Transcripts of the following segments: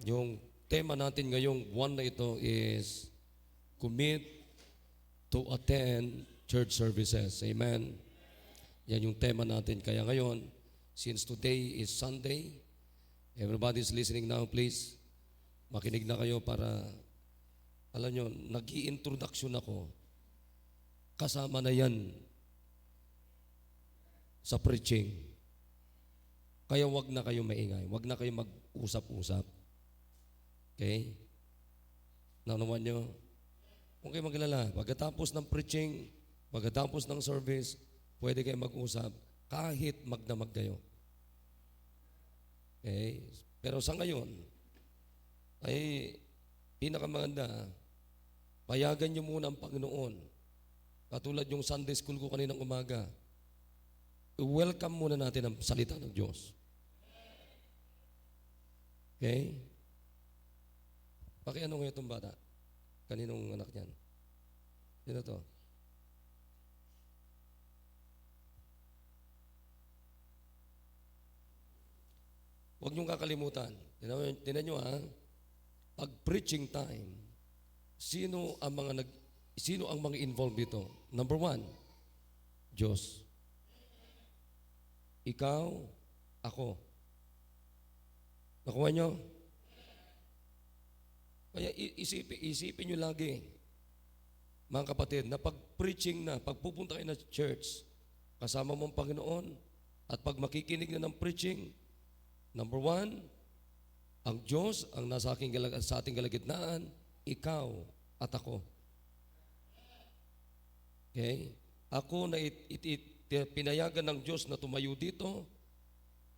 Yung tema natin ngayong buwan na ito is commit to attend church services. Amen. Yan yung tema natin. Kaya ngayon, since today is Sunday, everybody's listening now, please. Makinig na kayo para, alam nyo, nag-i-introduction ako. Kasama na yan sa preaching. Kaya wag na kayo maingay. Wag na kayo mag-usap-usap. Okay? Naunawan nyo? Huwag kayo maglala. Pagkatapos ng preaching, pagkatapos ng service, pwede kayo mag-usap kahit magdamag kayo. Okay? Pero sa ngayon, ay pinakamaganda, payagan nyo muna ang Panginoon. Katulad yung Sunday school ko kaninang umaga. Welcome muna natin ang salita ng Diyos. Okay? Pakiano ngayon itong bata? Kaninong anak niyan? Sino to? Huwag niyong kakalimutan. Tinan niyo ha, pag preaching time, sino ang mga involved dito? Number one, Diyos. Ikaw, ako. Nakuha niyo? Kaya isipin niyo lagi, mga kapatid, na pag preaching na, pag pupunta kayo na church, kasama mo ang Panginoon, at pag makikinig na ng preaching, number one, ang Diyos ang nasa sa ating kalagitnaan, ikaw at ako. Okay? Ako na pinayagan ng Diyos na tumayo dito,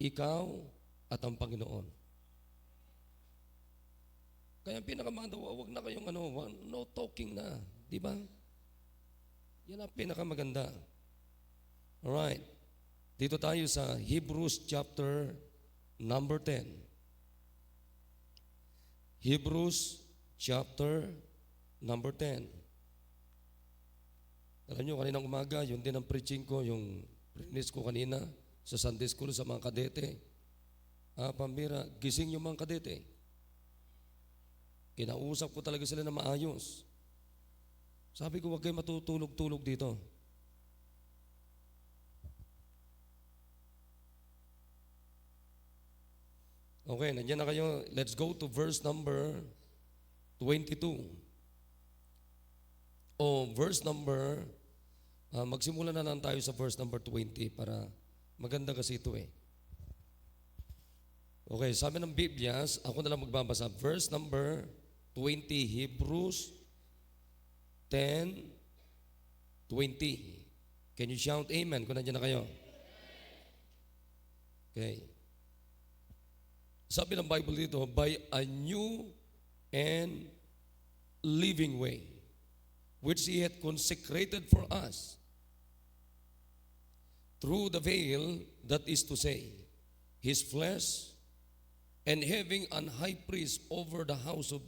ikaw at ang Panginoon. Kaya pinakamaganda, wag na kayong no talking na. Di ba? Yan ang pinakamaganda. Alright. Dito tayo sa Hebrews chapter number 10. Hebrews chapter number 10. Alam nyo, kaninang umaga, yun din ang preaching ko, yung preach ko kanina sa Sunday school sa mga kadete. Pambira, gising yung mga kadete. Kinausap ko talaga sila na maayos. Sabi ko, huwag kayo matutulog-tulog dito. Okay, nandiyan na kayo. Let's go to verse number 22. Verse number, magsimula na lang tayo sa verse number 20 para maganda kasi ito eh. Okay, sabi ng Biblia, ako na lang magbabasa. Verse number 20, Hebrews 10:20. Can you shout amen kung nandiyan na kayo? Okay. Sabi ng Bible dito, by a new and living way, which He had consecrated for us, through the veil, that is to say, His flesh, and having an high priest over the house of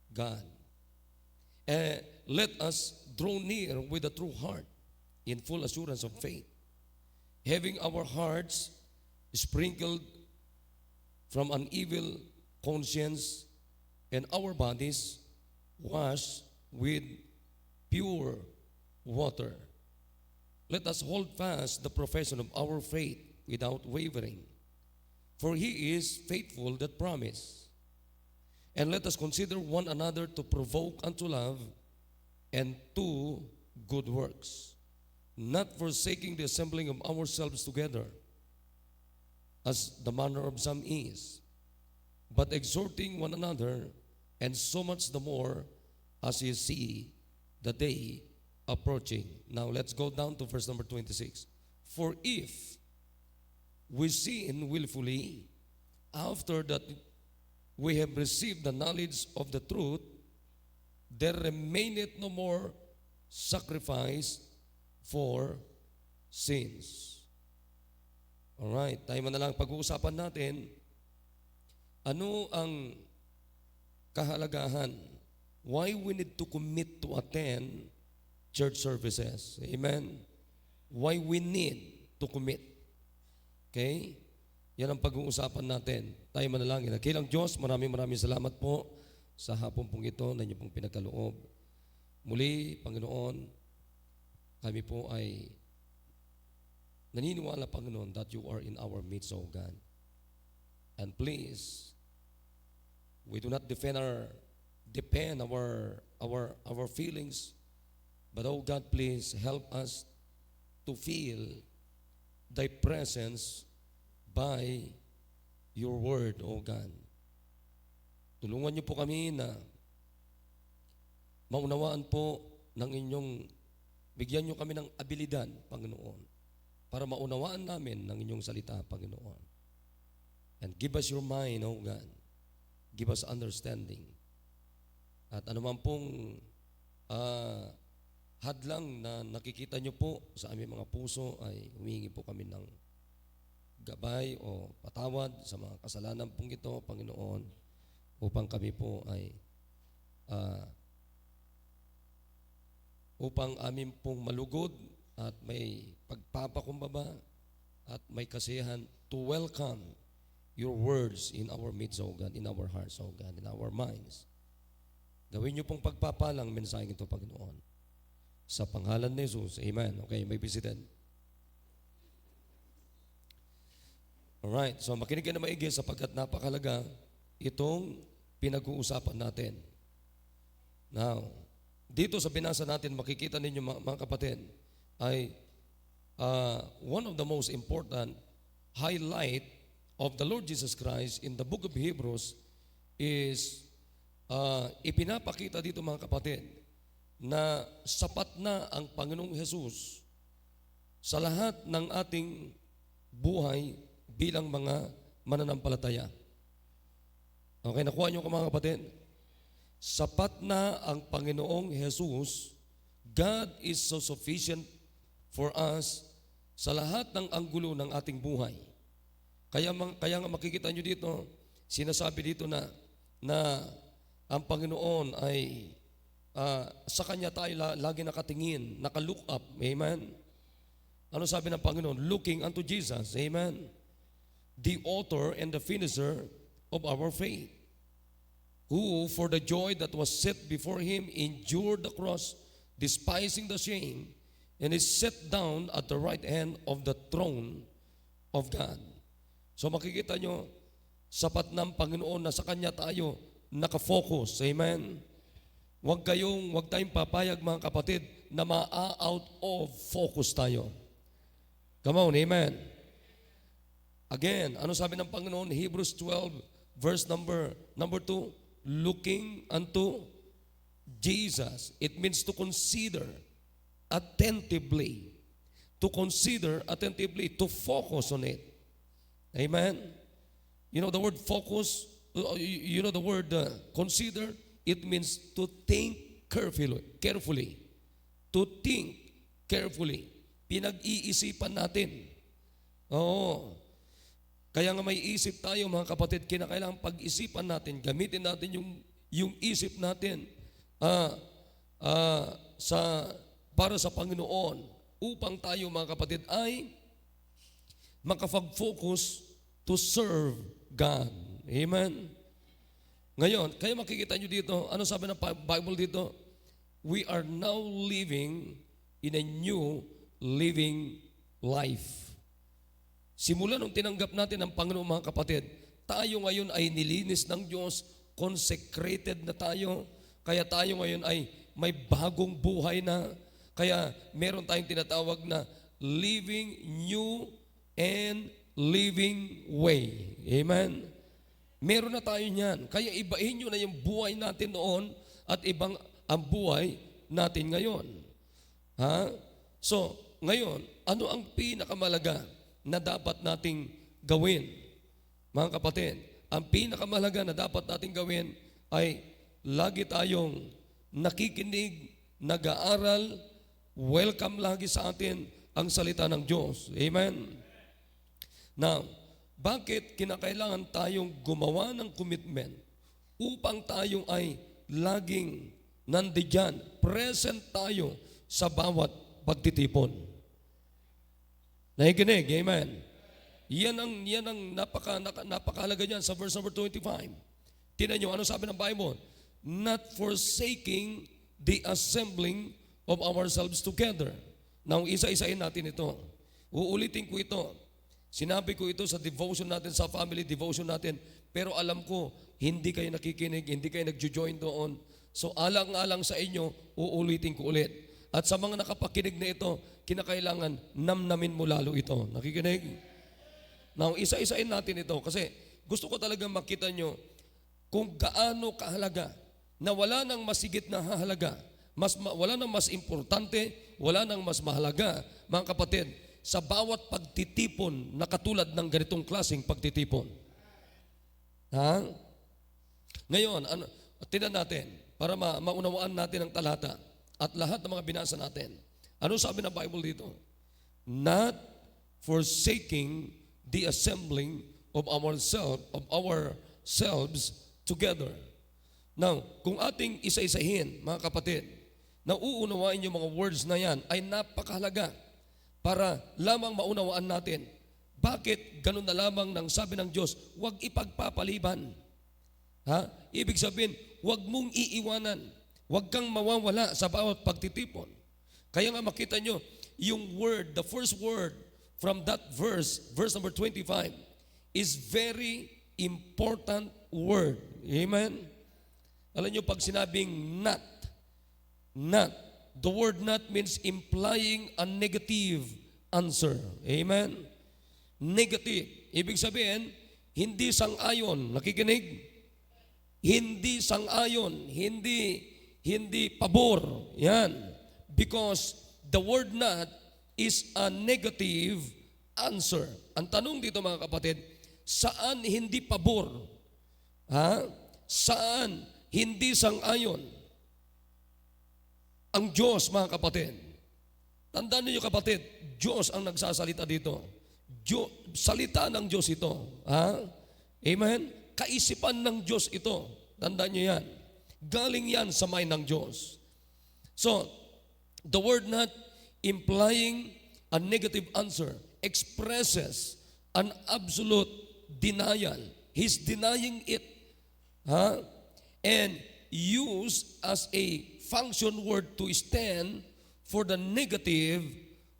God. Let us draw near with a true heart, in full assurance of faith, having our hearts sprinkled from an evil conscience and our bodies washed with pure water. Let us hold fast the profession of our faith without wavering, for He is faithful that promise. And let us consider one another to provoke unto love and to good works, not forsaking the assembling of ourselves together, as the manner of some is, but exhorting one another, and so much the more as you see the day approaching. Now let's go down to verse number 26. For if we sin willfully, after that we have received the knowledge of the truth, there remaineth no more sacrifice for sins. Alright, tayo na lang pag-uusapan natin, ano ang kahalagahan? Why we need to commit to attend church services? Amen? Why we need to commit? Okay? Yan ang pag-uusapan natin. Tayo manalangin. Kilang Diyos, maraming salamat po sa hapon pong ito na inyo pong pinagkaloob. Muli, Panginoon, kami po ay naniniwala, Panginoon, that you are in our midst, O God. And please, we do not depend our feelings, but oh God, please help us to feel Thy presence by Your Word, O God. Tulungan niyo po kami na maunawaan po ng inyong, bigyan niyo kami ng abilidad, Panginoon, para maunawaan namin ng inyong salita, Panginoon. And give us your mind, O God. Give us understanding. At anuman pong hadlang na nakikita niyo po sa aming mga puso, ay humingi po kami ng gabay o patawad sa mga kasalanan pong ito, Panginoon, upang kami po ay upang amin pong malugod at may pagpapakumbaba at may kasiyahan to welcome your words in our midst, O God, in our hearts, O God, in our minds. Gawin niyo pong pagpapalang mensaheng ito, Panginoon. Sa pangalan ni Jesus, amen. Okay, may be seated. Alright, so makinig ka na maigi sapagkat napakalaga itong pinag-uusapan natin. Now, dito sa binasa natin, makikita ninyo mga kapatid, ay one of the most important highlight of the Lord Jesus Christ in the book of Hebrews is ipinapakita dito mga kapatid na sapat na ang Panginoong Jesus sa lahat ng ating buhay bilang mga mananampalataya. Okay, nakuha niyo ko mga kapatid? Sapat na ang Panginoong Jesus. God is so sufficient for us sa lahat ng anggulo ng ating buhay. Kaya nga makikita nyo dito, sinasabi dito na ang Panginoon ay sa Kanya tayo lagi nakatingin, naka-look up. Amen? Ano sabi ng Panginoon? Looking unto Jesus. Amen? The author and the finisher of our faith, who for the joy that was set before Him endured the cross, despising the shame, and is set down at the right hand of the throne of God. So makikita nyo, sapat ng Panginoon na sa Kanya tayo nakafocus. Amen? Huwag tayong papayag mga kapatid na ma-out of focus tayo. Come on, amen? Again, ano sabi ng Panginoon? Hebrews 12, verse number 2, looking unto Jesus. It means to consider attentively. To consider attentively, to focus on it. Amen? You know the word focus, you know the word consider, it means to think carefully. To think carefully. Pinag-iisipan natin. Oo. Kaya nga may isip tayo mga kapatid, kinakailangan pag-isipan natin, gamitin natin yung isip natin para sa Panginoon upang tayo mga kapatid ay makapag-focus to serve God. Amen? Ngayon, kaya makikita nyo dito, ano sabi ng Bible dito? We are now living in a new living life. Simula nung tinanggap natin ang Panginoon mga kapatid, tayo ngayon ay nilinis ng Diyos, consecrated na tayo, kaya tayo ngayon ay may bagong buhay na, kaya meron tayong tinatawag na living new and living way. Amen? Meron na tayo niyan. Kaya ibahin nyo na yung buhay natin noon at ibang ang buhay natin ngayon. Ha? So, ngayon, ano ang pinakamalaga na dapat nating gawin? Mga kapatid, ang pinakamalaga na dapat nating gawin ay lagi tayong nakikinig, nag-aaral, welcome lagi sa atin ang salita ng Diyos. Amen? Now, bakit kinakailangan tayong gumawa ng commitment upang tayo ay laging nandiyan, present tayo sa bawat pagtitipon? Nakikinig, amen? Yan ang napakahalaga niyan sa verse number 25. Tingnan nyo, ano sabi ng Bible? Not forsaking the assembling of ourselves together. Now, isa-isain natin ito. Uulitin ko ito. Sinabi ko ito sa devotion natin, sa family devotion natin. Pero alam ko, hindi kayo nakikinig, hindi kayo nagjo-join doon. So, alang-alang sa inyo, uulitin ko ulit. At sa mga nakapakinig na ito, kinakailangan namnamin mo lalo ito. Nakikinig? Now, isa-isain natin ito kasi gusto ko talaga makita nyo kung gaano kahalaga na wala nang masigit na halaga, wala nang mas importante, wala nang mas mahalaga, mga kapatid, sa bawat pagtitipon na katulad ng ganitong klaseng pagtitipon. Ha? Ngayon, tingnan natin para maunawaan natin ang talata at lahat ng mga binasa natin. Ano sabi ng Bible dito? Not forsaking the assembling of ourselves together. Now, kung ating isa-isahin, mga kapatid, nauunawain yung mga words na yan ay napakahalaga para lamang maunawaan natin. Bakit ganun na lamang ng sabi ng Diyos, huwag ipagpapaliban. Ha? Ibig sabihin, huwag mong iiwanan. Huwag kang mawawala sa bawat pagtitipon. Kaya nga makita nyo, yung word, the first word from that verse number 25, is very important word. Amen? Alam nyo, pag sinabing not, the word not means implying a negative answer. Amen? Negative. Ibig sabihin, hindi sang-ayon. Nakikinig? Hindi sang-ayon. Hindi pabor. Yan. Because the word not is a negative answer. Ang tanong dito mga kapatid, saan hindi pabor? Ha? Saan hindi sang-ayon? Ang Diyos, mga kapatid. Tandaan niyo kapatid, Diyos ang nagsasalita dito. Salita ng Diyos ito. Ha? Amen? Kaisipan ng Diyos ito. Tandaan niyo yan. Galing yan sa mind ng Diyos. So, the word not implying a negative answer expresses an absolute denial. He's denying it. Huh? And used as a function word to stand for the negative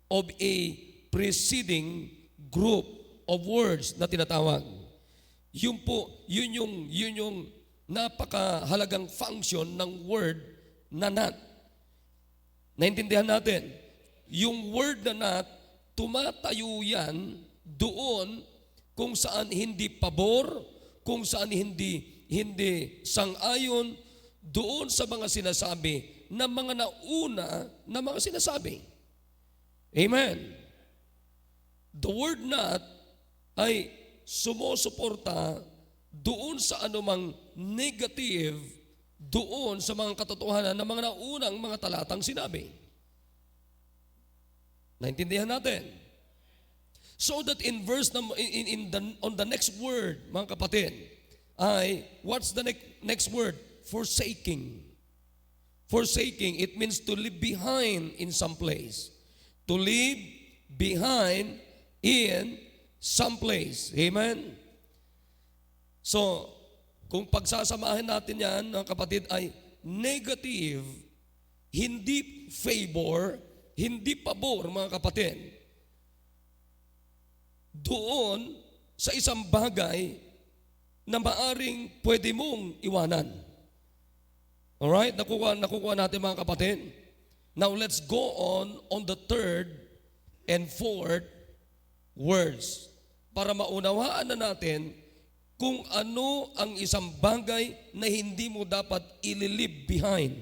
of a preceding group of words na tinatawag. Yun yung napakahalagang function ng word na not. Naintindihan natin? Yung word na not, tumatayo yan doon kung saan hindi pabor, kung saan hindi sang-ayon, doon sa mga sinasabi na mga nauna na mga sinasabi. Amen. The word not ay sumusuporta doon sa anumang negative doon sa mga katotohanan ng mga naunang mga talatang sinabi. Naintindihan natin? So that in verse on the next word, mga kapatid, what's the next word? Forsaking. Forsaking, it means to leave behind in some place. To leave behind in some place. Amen? So, kung pagsasamahin natin yan, mga kapatid, ay negative, hindi favor, hindi pabor, mga kapatid. Doon sa isang bagay na maaring pwede mong iwanan. Alright? Nakukuha natin mga kapatid. Now let's go on the third and fourth words para maunawaan na natin kung ano ang isang bagay na hindi mo dapat i-leave behind.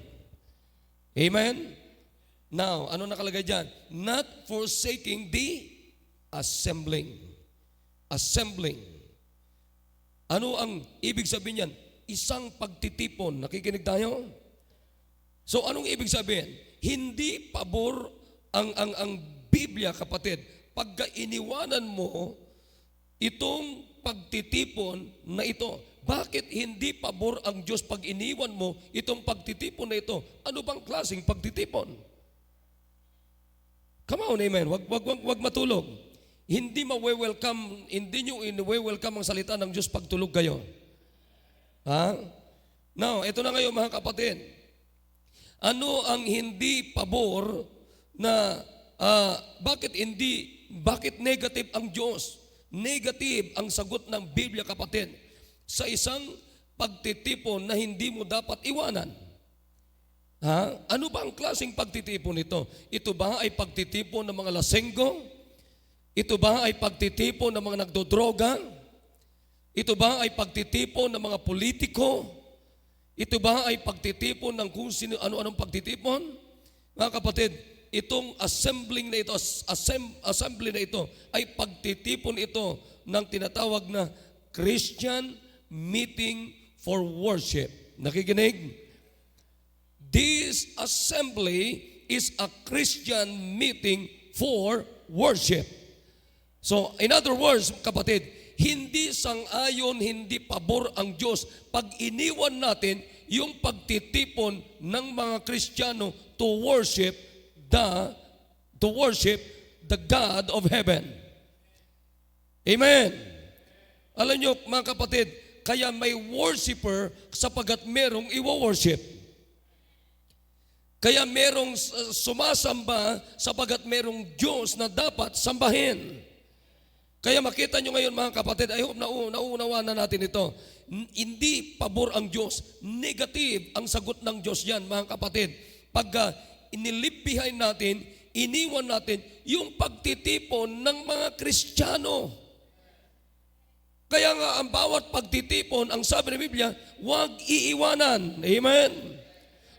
Amen? Now, ano nakalagay dyan? Not forsaking the assembling. Assembling. Ano ang ibig sabihin yan? Isang pagtitipon. Nakikinig tayo? So, anong ibig sabihin? Hindi pabor ang Biblia, kapatid. Pagka iniwanan mo itong pagtitipon na ito. Bakit hindi pabor ang Diyos pag iniwan mo itong pagtitipon na ito? Ano bang klaseng pagtitipon? Come on, amen. Wag matulog. hindi mawe-welcome, hindi nyo in-welcome ang salita ng Diyos pag tulog kayo. Ha? Now, ito na ngayon mga kapatid. Ano ang hindi pabor na bakit negative ang Diyos? Negative ang sagot ng Biblia, kapatid, sa isang pagtitipon na hindi mo dapat iwanan. Ha? Ano ba ang klaseng pagtitipon ito? Ito ba ay pagtitipon ng mga lasenggo? Ito ba ay pagtitipon ng mga nagdodroga? Ito ba ay pagtitipon ng mga politiko? Ito ba ay pagtitipon ng kung sino ano-anong pagtitipon? Mga kapatid, itong assembly na ito ay pagtitipon ito ng tinatawag na Christian Meeting for Worship. Nakikinig? This assembly is a Christian meeting for worship. So, in other words, kapatid, hindi sang-ayon, hindi pabor ang Diyos pag iniwan natin yung pagtitipon ng mga Kristiyano to worship the God of heaven. Amen. Alam nyo, mga kapatid, kaya may worshiper sapagat merong iwo-worship. Kaya merong sumasamba sapagat merong Diyos na dapat sambahin. Kaya makita nyo ngayon mga kapatid, I hope nauunawa na natin ito. Hindi pabor ang Diyos, negative ang sagot ng Diyos yan mga kapatid. Pag inilipihan natin, iniwan natin yung pagtitipon ng mga Kristiyano. Kaya nga ang bawat pagtitipon, ang sabi ng Biblia, huwag iiwanan. Amen?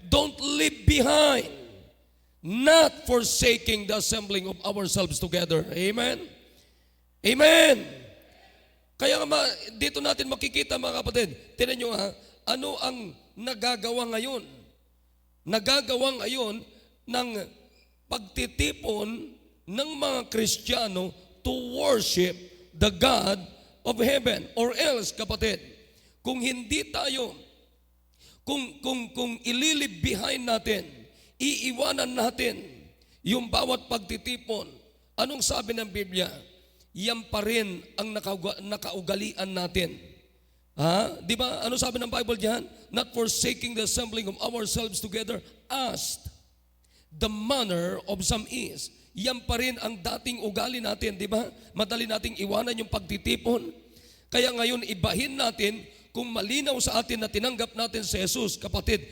Don't leave behind, not forsaking the assembling of ourselves together. Amen? Amen. Kaya dito natin makikita mga kapatid, tingnan nyo ano ang nagagawa ngayon? Nagagawa ngayon ng pagtitipon ng mga Kristiyano to worship the God of heaven. Or else, kapatid, kung hindi tayo, kung ililib behind natin, iiwanan natin yung bawat pagtitipon, anong sabi ng Biblia? Yan pa rin ang nakaugalian natin. Di ba? Ano sabi ng Bible diyan? Not forsaking the assembling of ourselves together as the manner of some is. Yan pa rin ang dating ugali natin, di ba? Madali nating iwanan yung pagtitipon. Kaya ngayon, ibahin natin kung malinaw sa atin na tinanggap natin si Jesus, kapatid,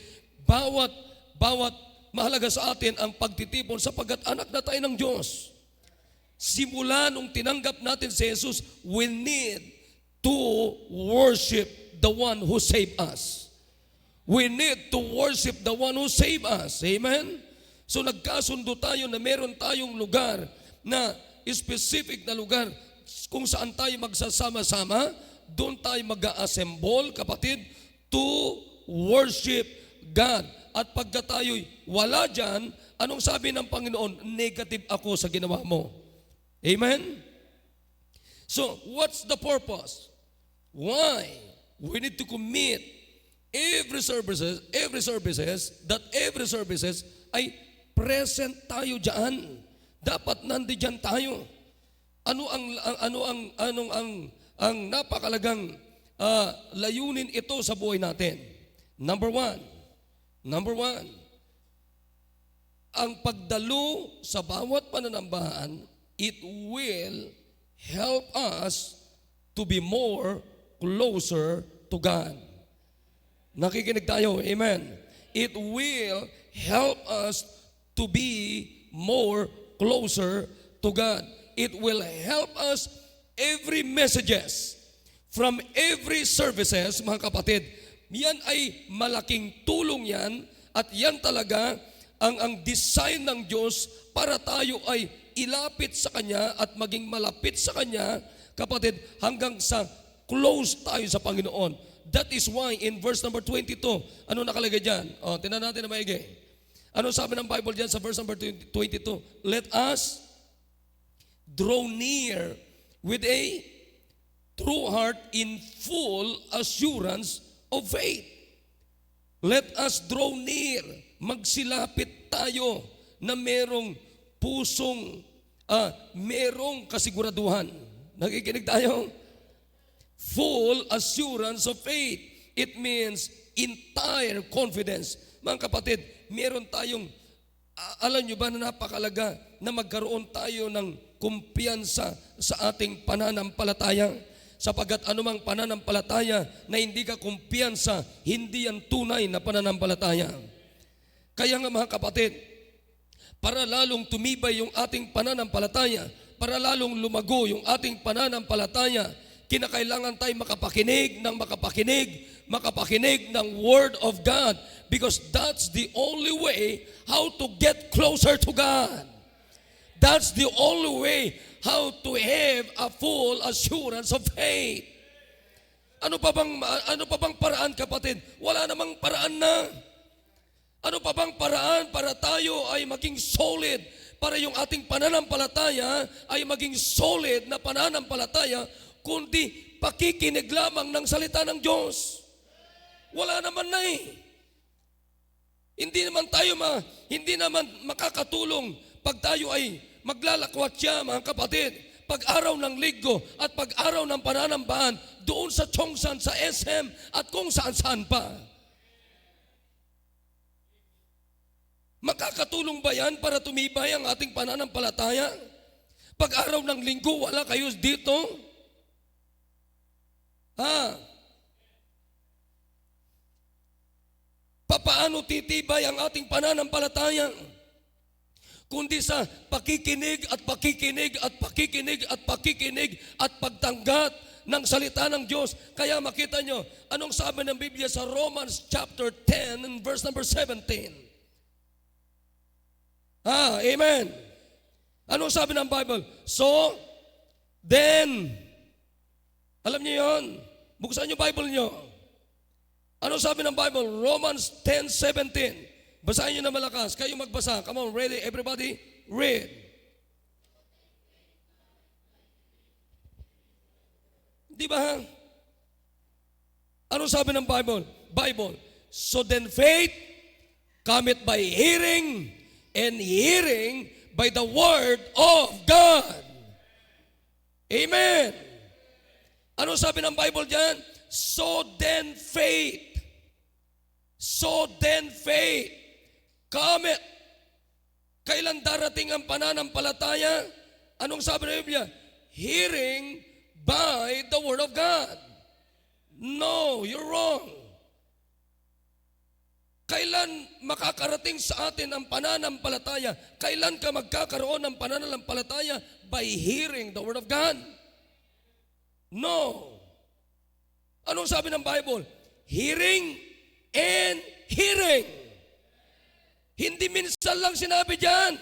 bawat mahalaga sa atin ang pagtitipon sapagkat anak na tayo ng Diyos. Simula nung tinanggap natin si Jesus, we need to worship the one who saved us. We need to worship the one who saved us. Amen? So nagkasundo tayo na meron tayong lugar na specific na lugar kung saan tayo magsasama-sama, doon tayo mag-a-assemble, kapatid, to worship God. At pagka tayo'y wala dyan, anong sabi ng Panginoon? Negative ako sa ginawa mo. Amen? So, what's the purpose? Why? We need to commit every services ay present tayo dyan. Dapat nandiyan tayo. Ang napakalagang layunin ito sa buhay natin. Number one, ang pagdalo sa bawat pananambahan, it will help us to be more closer to God. Nakikinig tayo, amen? It will help us to be more closer to God. It will help us every messages from every services, mga kapatid. Yan ay malaking tulong yan at yan talaga ang design ng Diyos para tayo ay ilapit sa Kanya at maging malapit sa Kanya, kapatid, hanggang sa close tayo sa Panginoon. That is why in verse number 22, ano nakalagay dyan? Tingnan natin na maigi. Ano sabi ng Bible dyan sa verse number 22? Let us draw near with a true heart in full assurance of faith. Let us draw near. Magsilapit tayo na merong pusong merong kasiguraduhan. Nakikinig tayo? Full assurance of faith. It means entire confidence. Mga kapatid, meron tayong, alam nyo ba na napakalaga na magkaroon tayo ng kumpiyansa sa ating pananampalataya? Sapagat anumang pananampalataya na hindi ka kumpiyansa, hindi yan tunay na pananampalataya. Kaya nga mga kapatid, para lalong tumibay yung ating pananampalataya, para lalong lumago yung ating pananampalataya, kinakailangan tayo makapakinig ng Word of God, because that's the only way how to get closer to God. That's the only way how to have a full assurance of faith. Ano pa bang paraan, kapatid? Wala namang paraan na. Ano pa bang paraan para tayo ay maging solid, para yung ating pananampalataya ay maging solid na pananampalataya, kundi pakikinig lamang ng salita ng Diyos? Wala naman na eh. Hindi naman makakatulong pag tayo ay maglalakwatsa, mga kapatid, pag araw ng Linggo at pag araw ng pananambahan doon sa Chongsan, sa SM at kung saan-saan pa. Makakatulong ba yan para tumibay ang ating pananampalataya? Pag araw ng Linggo, wala kayo dito? Papaano titibay ang ating pananampalataya? Kundi sa pakikinig at pakikinig at pakikinig at pakikinig at pagtanggap ng salita ng Diyos. Kaya makita nyo, anong sabi ng Biblia sa Romans chapter 10 and verse number 17? Amen. Anong sabi ng Bible? So, then, alam niyo yon? Buksan niyo Bible niyo. Anong sabi ng Bible? Romans 10:17. Basahin niyo na malakas. Kayo magbasa. Come on, ready? Everybody, read. Di ba? Anong sabi ng Bible? So then faith cometh by hearing, and hearing by the word of God. Amen. Ano sabi ng Bible dyan? So then faith cometh. Kailan darating ang pananampalataya? Anong sabi ng Biblia? Hearing by the word of God. No, you're wrong. Kailan makakarating sa atin ang pananampalataya? Kailan ka magkakaroon ng pananampalataya? By hearing the word of God. No. Anong sabi ng Bible? Hearing and hearing. Hindi minsan lang sinabi dyan.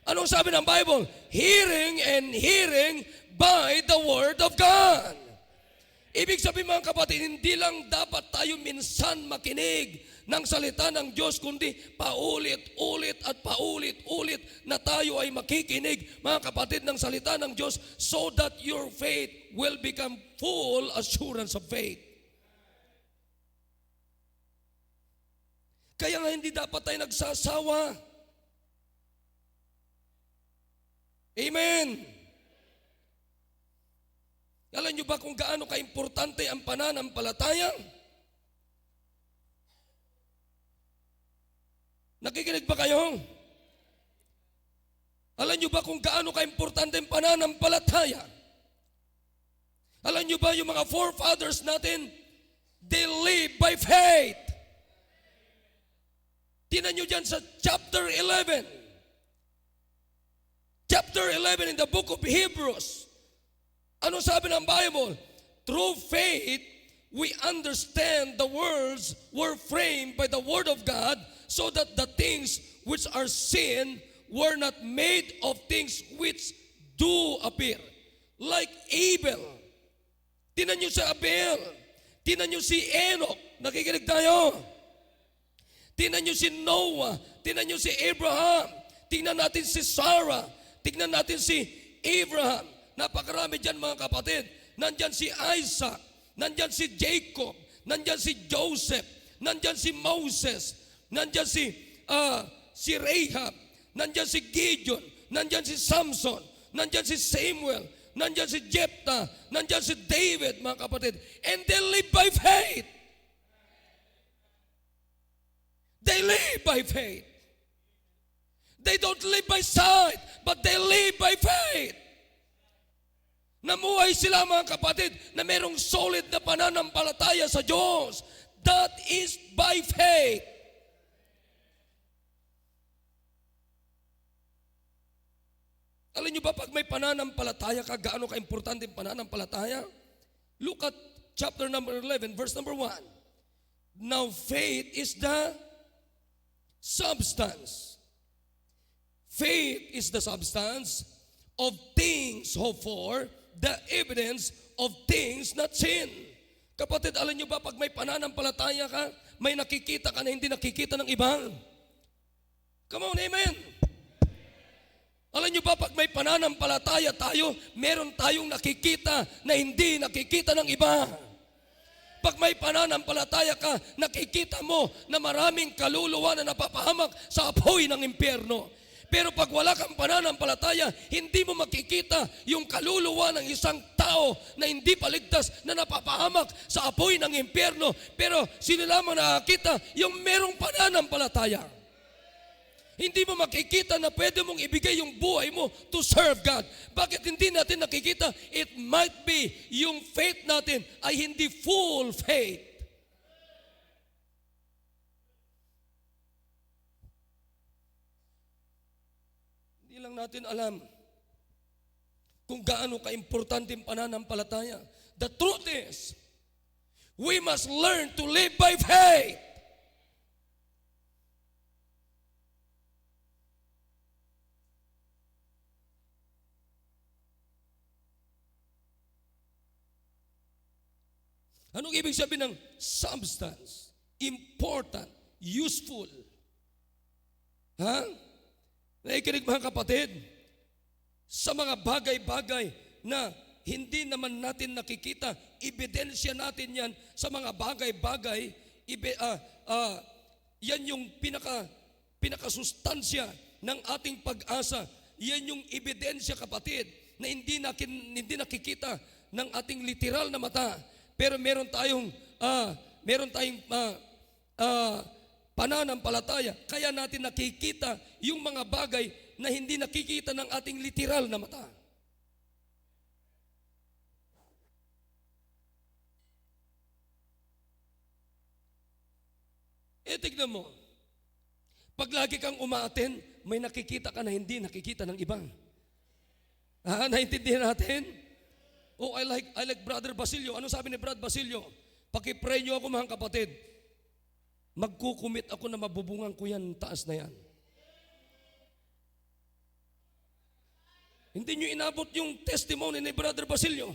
Anong sabi ng Bible? Hearing and hearing by the word of God. Ibig sabihin, mga kapatid, hindi lang dapat tayo minsan makinig ng salita ng Diyos, kundi paulit-ulit at paulit-ulit na tayo ay makikinig, mga kapatid, ng salita ng Diyos, so that your faith will become full assurance of faith. Kaya nga hindi dapat tayo nagsasawa. Amen. Alam nyo ba kung gaano kaimportante ang pananampalataya? Nakikinig ba kayo? Alam nyo ba kung gaano kaimportante ang pananampalataya? Alam nyo ba yung mga forefathers natin, they live by faith. Tingnan nyo dyan sa chapter 11. Chapter 11 in the book of Hebrews. Ano sabi ng Bible? Through faith, we understand the worlds were framed by the word of God, so that the things which are seen were not made of things which do appear. Like Abel. Tingnan nyo si Abel. Tingnan nyo si Enoch. Nakikinig tayo. Tingnan nyo si Noah. Tingnan nyo si Abraham. Tingnan natin si Sarah. Tingnan natin si Abraham. Napakarami dyan, mga kapatid. Nandyan si Isaac. Nandyan si Jacob. Nandyan si Joseph. Nandyan si Moses. Nandyan si Rahab. Nandyan si Gideon. nandyan si Samson, nandyan si Samuel, nandyan si Jephthah, nandyan si David, mga kapatid. And they live by faith. They live by faith. They don't live by sight, but they live by faith. Namuhay sila, mga kapatid, na merong solid na pananampalataya sa Diyos. That is by faith. Alam niyo ba, pag may pananampalataya ka, gaano ka-importante yung pananampalataya? Look at chapter number 11, verse number 1. Now faith is the substance. Faith is the substance of things hoped for, the evidence of things not seen. Kapatid, alam niyo ba, pag may pananampalataya ka, may nakikita ka na hindi nakikita ng iba? Come on, amen. Alam niyo ba, pag may pananampalataya tayo, meron tayong nakikita na hindi nakikita ng iba. Pag may pananampalataya ka, nakikita mo na maraming kaluluwa na napapahamak sa apoy ng impyerno. Pero pag wala kang pananampalataya, hindi mo makikita yung kaluluwa ng isang tao na hindi paligtas na napapahamak sa apoy ng impyerno. Pero sino lamang nakakita? Yung merong pananampalataya. Hindi mo makikita na pwede mong ibigay yung buhay mo to serve God. Bakit hindi natin nakikita? It might be yung faith natin ay hindi full faith. Hindi lang natin alam kung gaano ka-importante yung pananampalataya. The truth is, we must learn to live by faith. Anong ibig sabihin ng substance? Important, useful. Ha? Nakikinig mga kapatid, sa mga bagay-bagay na hindi naman natin nakikita, ebidensya natin yan sa mga bagay-bagay, yan yung pinakasustansya ng ating pag-asa. Yan yung ebidensya, kapatid, na hindi nakikita ng ating literal na mata. Pero meron tayong pananampalataya. Kaya natin nakikita yung mga bagay na hindi nakikita ng ating literal na mata. Tignan mo. Pag lagi kang umaaten, may nakikita ka na hindi nakikita ng iba. Naintindihan natin? Oh, I like Brother Basilio. Ano sabi ni Brother Basilio? Paki-pray niyo ako, mga kapatid. Magkukumit ako na mabubungan ko yan, taas na yan. Hindi niyo inabot yung testimony ni Brother Basilio.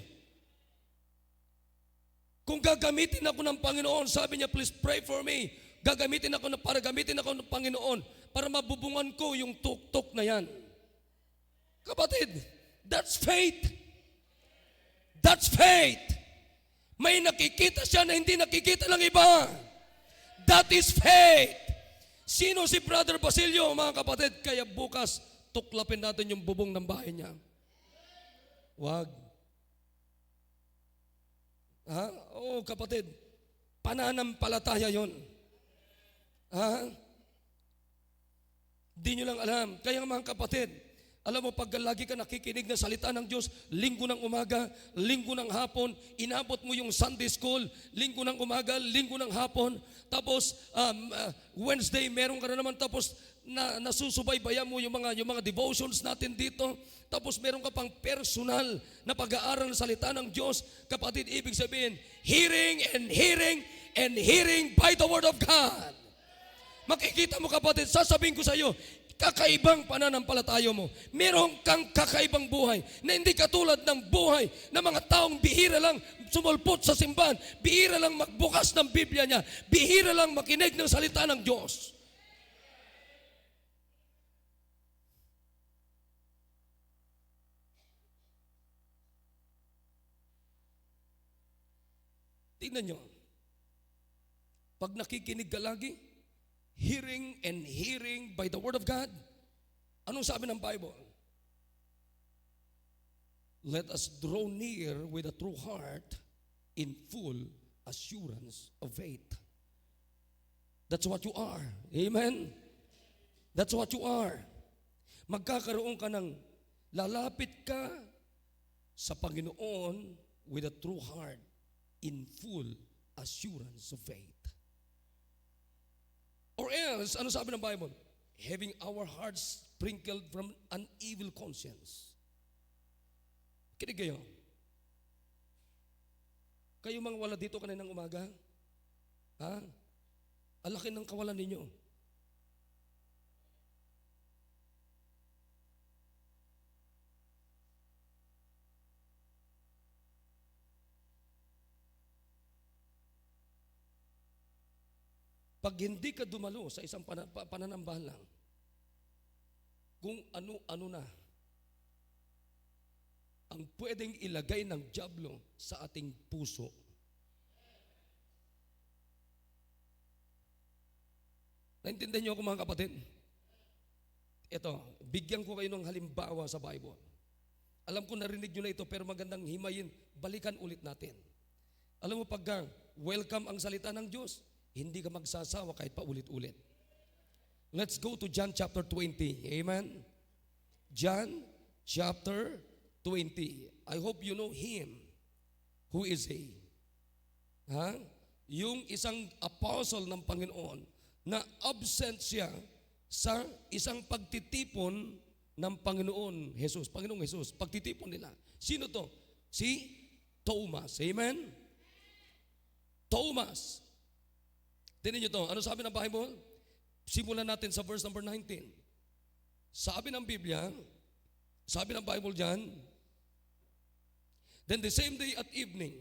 Kung gagamitin ako ng Panginoon, sabi niya, please pray for me. Gagamitin ako ng Panginoon para mabubungan ko yung tuktok na yan. Kapatid, that's faith. That's faith. May nakikita siya na hindi nakikita ng iba. That is faith. Sino si Brother Basilio, mga kapatid? Kaya bukas, tuklapin natin yung bubong ng bahay niya. Wag. Oo, kapatid. Pananampalataya yon. Di nyo lang alam. Kaya mga kapatid, alam mo, pag lagi ka nakikinig ng salita ng Diyos, linggo ng umaga, linggo ng hapon, inabot mo yung Sunday school, linggo ng umaga, linggo ng hapon, tapos Wednesday, meron ka na naman, tapos nasusubaybayan mo yung mga devotions natin dito, tapos meron ka pang personal na pag-aaral ng salita ng Diyos. Kapatid, ibig sabihin, hearing and hearing and hearing by the Word of God. Makikita mo, kapatid, sasabihin ko sa iyo, kakaibang pananampalataya mo. Meron kang kakaibang buhay na hindi katulad ng buhay ng mga taong bihira lang sumulpot sa simbahan, bihira lang magbukas ng Biblia niya, bihira lang makinig ng salita ng Diyos. Tingnan nyo. Pag nakikinig ka lagi, hearing and hearing by the Word of God. Anong sabi ng Bible? let us draw near with a true heart in full assurance of faith. That's what you are. Amen? That's what you are. Magkakaroon ka ng lalapit ka sa Panginoon with a true heart in full assurance of faith. Or else, ano sabi ng Bible? Having our hearts sprinkled from an evil conscience. Kinig kayo. Kayo mga wala dito kaninang umaga? Ha? Ang laki ng kawalan ninyo. Pag hindi ka dumalo sa isang pananambahan lang, kung ano-ano na ang pwedeng ilagay ng dyablo sa ating puso. Naintindihan niyo ako mga kapatid? Ito, bigyan ko kayo ng halimbawa sa Bible. Alam ko narinig niyo na ito pero magandang himayin, balikan ulit natin. Alam mo pagka welcome ang salita ng Diyos, hindi ka magsasawa kahit paulit-ulit. Let's go to John chapter 20. Amen? John chapter 20. I hope you know him. Who is he? Ha? Yung isang apostle ng Panginoon na absent siya sa isang pagtitipon ng Panginoon Jesus. Panginoong Jesus, pagtitipon nila. Sino to? Si Thomas. Amen? Thomas. Tingnan niyo to. Ano sabi ng Bible? Simulan natin sa verse number 19. Sabi ng Biblia, sabi ng Bible dyan, then the same day at evening,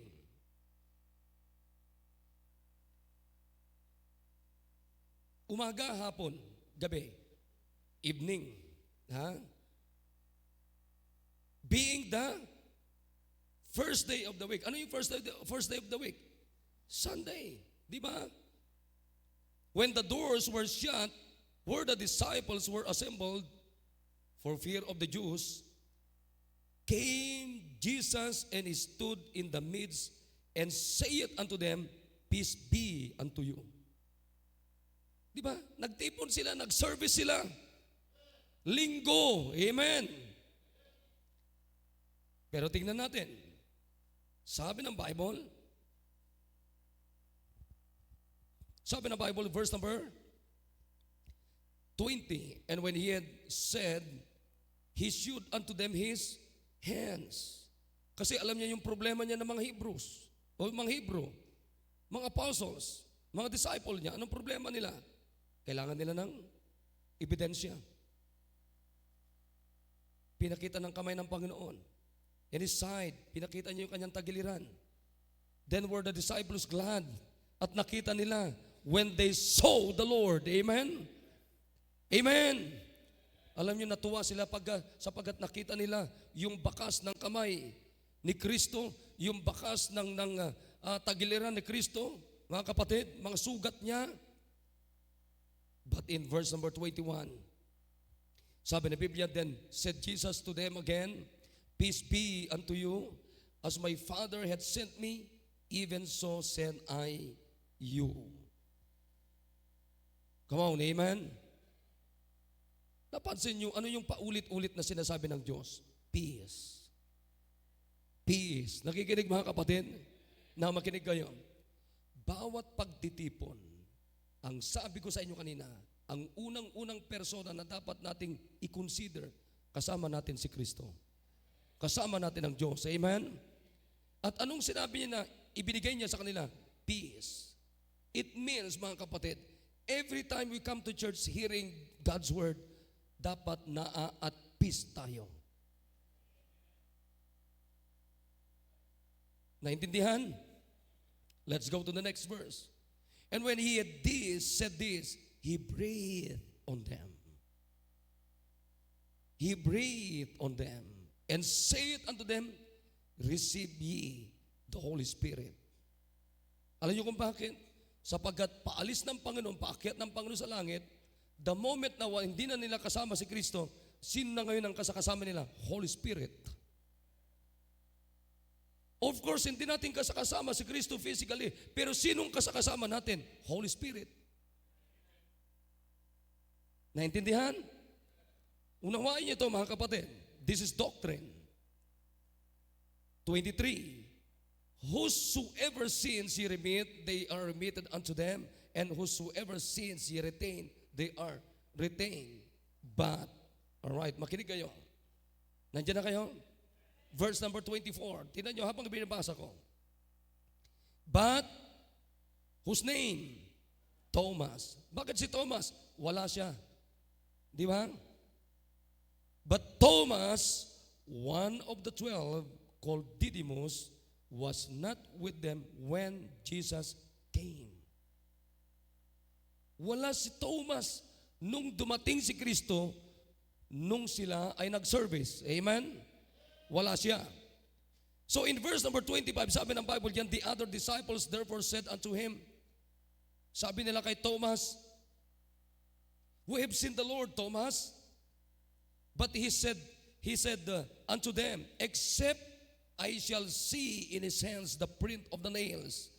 umaga, hapon, gabi, evening, ha? Being the first day of the week. Ano yung first day of the week? Sunday. Di ba? When the doors were shut, where the disciples were assembled for fear of the Jews, came Jesus and he stood in the midst and saith unto them, peace be unto you. Di ba? Nagtipon sila, nag-service sila. Linggo. Amen. Pero tingnan natin. Sabi ng Bible, verse number 20, and when he had said, he shewed unto them his hands. Kasi alam niya yung problema niya ng mga Hebrews, o mga Hebrew, mga apostles, mga disciple niya. Anong problema nila? Kailangan nila ng ebidensya. Pinakita ng kamay ng Panginoon. In his side, pinakita niya yung kanyang tagiliran. Then were the disciples glad at nakita nila when they saw the Lord. Amen? Amen. Alam niyo, natuwa sila sapagkat nakita nila yung bakas ng kamay ni Kristo, yung bakas ng tagiliran ni Kristo, mga kapatid, mga sugat niya. But in verse number 21, sabi ni Biblia, then said Jesus to them again, peace be unto you, as my Father had sent me, even so send I you. Come on, amen? Napansin nyo, ano yung paulit-ulit na sinasabi ng Diyos? Peace. Peace. Nakikinig mga kapatid? Na makinig kayo. Bawat pagtitipon, ang sabi ko sa inyo kanina, ang unang-unang persona na dapat nating i-consider, kasama natin si Kristo. Kasama natin ang Diyos. Amen? At anong sinabi niya na ibinigay niya sa kanila? Peace. It means, mga kapatid, every time we come to church hearing God's word, dapat at peace tayo. Naintindihan? Let's go to the next verse. And when he had said this, he breathed on them. He breathed on them and said unto them, receive ye the Holy Spirit. Alam niyo kung bakit? Sapagkat paalis ng Panginoon, paakyat ng Panginoon sa langit, the moment na hindi na nila kasama si Kristo, sino na ngayon ang kasama nila? Holy Spirit. Of course, hindi natin kasakasama si Kristo physically, pero sinong kasakasama natin? Holy Spirit. Naintindihan? Unawain niyo ito, mga kapatid. This is doctrine. 23. Whosoever sins ye remit, they are remitted unto them, and whosoever sins ye retain, they are retained. But, alright, makinig kayo. Nandiyan na kayo? Verse number 24. Tingnan nyo habang binabasa ko. But, whose name? Thomas. Bakit si Thomas? Wala siya. Di ba? But Thomas, one of the 12, called Didymus, was not with them when Jesus came. Wala si Thomas nung dumating si Kristo, nung sila ay nag-service. Amen? Wala siya. So in verse number 25, sabi ng Bible diyan, the other disciples therefore said unto him, sabi nila kay Thomas, we have seen the Lord, Thomas. But he said unto them, except I shall see in his hands the print of the nails,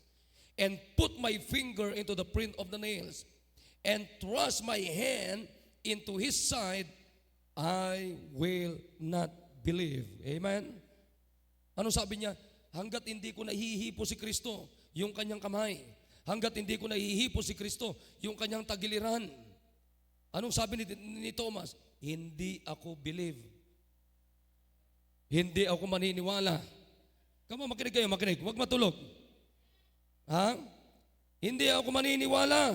and put my finger into the print of the nails, and thrust my hand into his side, I will not believe. Amen? Ano sabi niya? Hanggat hindi ko nahihipo si Kristo, yung kanyang kamay. Hanggat hindi ko nahihipo si Kristo, yung kanyang tagiliran. Anong sabi ni Thomas? Hindi ako believe. Hindi ako maniniwala. Kamo, makinig kayo, makinig. Huwag matulog. Ha? Hindi ako maniniwala.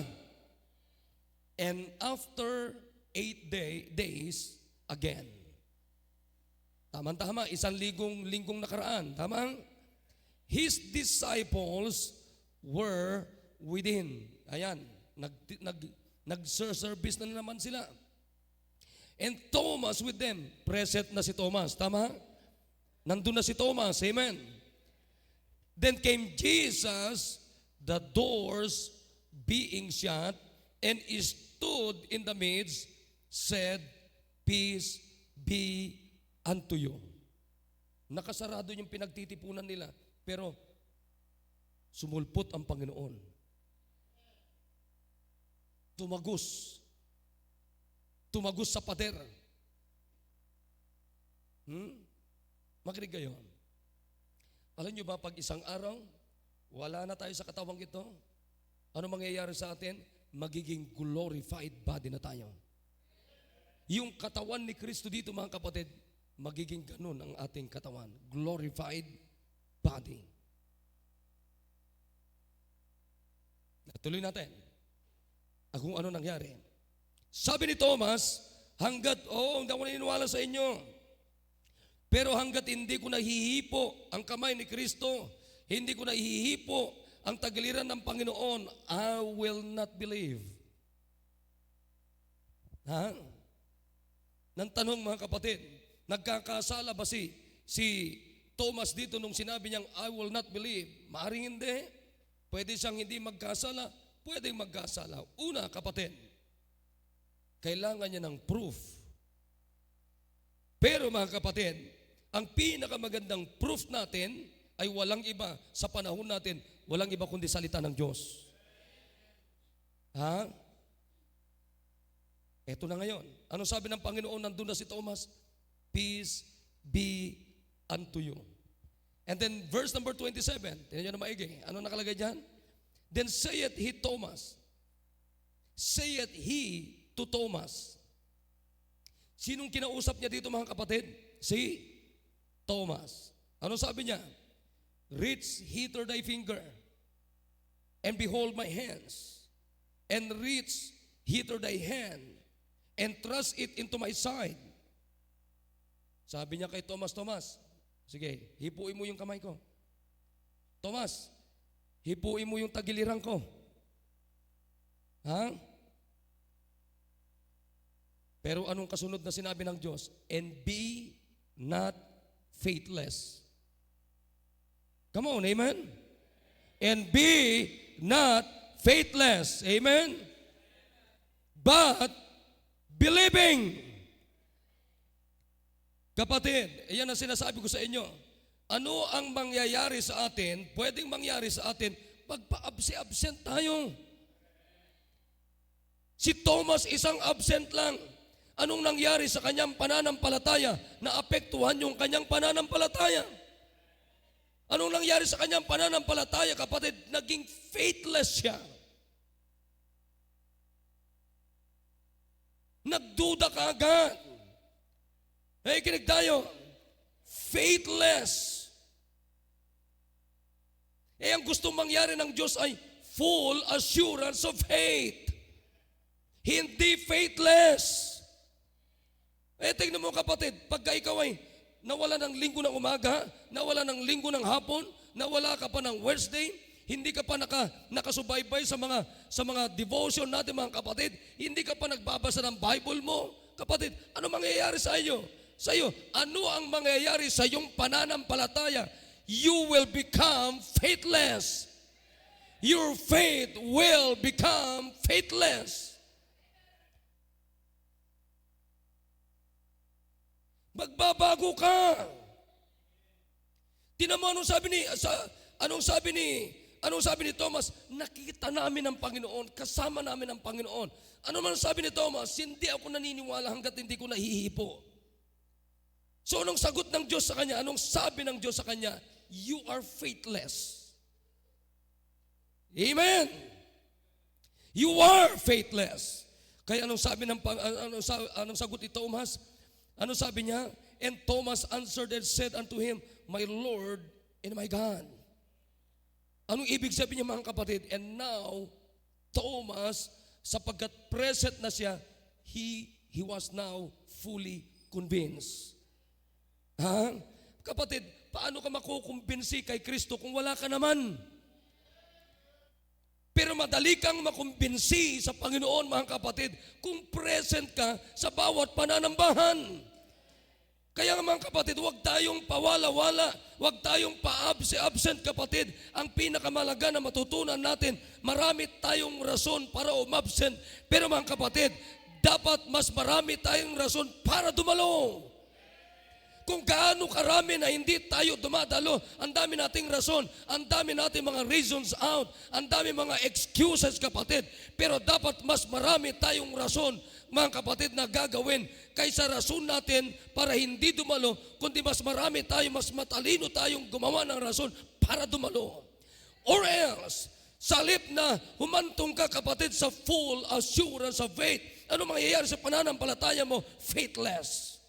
And after 8 days, again. Tama-tama, isang linggong nakaraan. Tama? His disciples were within. Ayan, nag-service na naman sila. And Thomas with them. Present na si Thomas. Tama? Nandun na si Thomas. Amen. Then came Jesus, the doors being shut, and he stood in the midst, said, peace be unto you. Nakasarado yung pinagtitipunan nila, pero sumulpot ang Panginoon. Tumagos sa pader. Makinig kayo. Alam nyo ba, pag isang araw, wala na tayo sa katawang ito, ano mangyayari sa atin? Magiging glorified body na tayo. Yung katawan ni Kristo dito, mga kapatid, magiging ganun ang ating katawan. Glorified body. Tuloy natin. Kung ano nangyari. Sabi ni Thomas, hindi ako naniniwala sa inyo. Pero hanggat hindi ko nahihipo ang kamay ni Kristo, hindi ko nahihipo ang tagiliran ng Panginoon, I will not believe. Ha? Nang tanong, mga kapatid, nagkakasala ba si Thomas dito nung sinabi niyang, I will not believe? Maaring hindi. Pwede siyang hindi magkasala, pwedeng magkasala. Una, kapatid, kailangan niya ng proof. Pero mga kapatid, ang pinakamagandang proof natin ay walang iba sa panahon natin, walang iba kundi salita ng Diyos. Ha? Eto na ngayon. Ano sabi ng Panginoon? Nandun na si Thomas, peace be unto you. And then verse number 27, tingnan nyo na maigi. Ano nakalagay dyan? Then saith he to Thomas. Sinong kinausap niya dito, mga kapatid? Si Thomas. Ano sabi niya? Reach hither thy finger, and behold my hands, and reach hither thy hand, and thrust it into my side. Sabi niya kay Thomas, sige, hipuin mo yung kamay ko. Thomas, hipuin mo yung tagiliran ko. Ha? Pero anong kasunod na sinabi ng Diyos? And be not faithless. Come on, amen? And be not faithless. Amen? But believing. Kapatid, yan ang sinasabi ko sa inyo. Ano ang mangyayari sa atin, pwedeng mangyari sa atin, pagpa-absent tayo. Si Thomas isang absent lang. Anong nangyari sa kanyang pananampalataya? Naapektuhan yung kanyang pananampalataya. Anong nangyari sa kanyang pananampalataya, kapatid? Naging faithless siya. Nagduda ka agad. Hey, kinig tayo. Faithless. Ang gustong mangyari ng Diyos ay full assurance of faith. Hindi faithless. Tingnan mo kapatid, pagka ikaw ay nawala ng linggo ng umaga, nawala ng linggo ng hapon, nawala ka pa ng Wednesday, hindi ka pa nakasubaybay sa mga devotion natin mga kapatid, hindi ka pa nagbabasa ng Bible mo, kapatid, ano mangyayari sa iyo? Sa iyo, ano ang mangyayari sa iyong pananampalataya? You will become faithless. Your faith will become faithless. Magbabago ka. Tingnan mo anong sabi ni Thomas? Nakita namin ang Panginoon, kasama namin ang Panginoon. Ano man sabi ni Thomas? Hindi ako naniniwala hanggat hindi ko nahihipo. So anong sagot ng Diyos sa kanya? Anong sabi ng Diyos sa kanya? You are faithless. Amen. You are faithless. Kaya anong sagot ni Thomas? Ano sabi niya? And Thomas answered and said unto him, My Lord and my God. Anong ibig sabihin niya mga kapatid? And now, Thomas, sapagkat present na siya, he was now fully convinced. Ha? Kapatid, paano ka makukumbinsi kay Kristo kung wala ka naman? Pero madali kang makumbinsi sa Panginoon mga kapatid kung present ka sa bawat pananambahan. Kaya mga kapatid, huwag tayong pawala-wala, huwag tayong pa-absent kapatid. Ang pinakamalaga na matutunan natin, marami tayong rason para umabsent. Pero mga kapatid, dapat mas marami tayong rason para dumalo. Kung gaano karami na hindi tayo dumadalo, ang dami nating rason, ang dami nating mga reasons out, ang dami mga excuses kapatid. Pero dapat mas marami tayong rason, mga kapatid, na gagawin kaysa rason natin para hindi dumalo, kundi mas marami tayo, mas matalino tayong gumawa ng rason para dumalo. Or else, sa halip na humantong ka kapatid sa full assurance of faith, ano mangyayari sa pananampalataya mo? Faithless.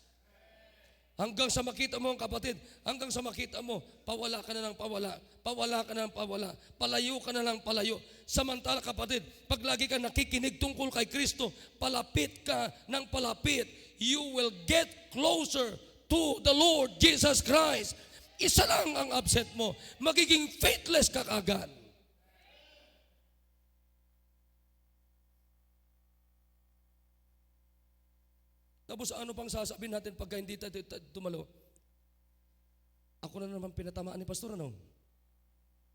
Hanggang sa makita mo ang kapatid, hanggang sa makita mo, pawala ka na ng pawala, pawala ka na ng pawala, palayo ka na ng palayo. Samantala kapatid, pag lagi ka nakikinig tungkol kay Kristo, palapit ka ng palapit, you will get closer to the Lord Jesus Christ. Isa lang ang absent mo, magiging faithless ka kaagad. Tapos ano pang sasabihin natin pagka hindi tayo dumalo? Ako na naman pinatamaan ni Pastor, ano?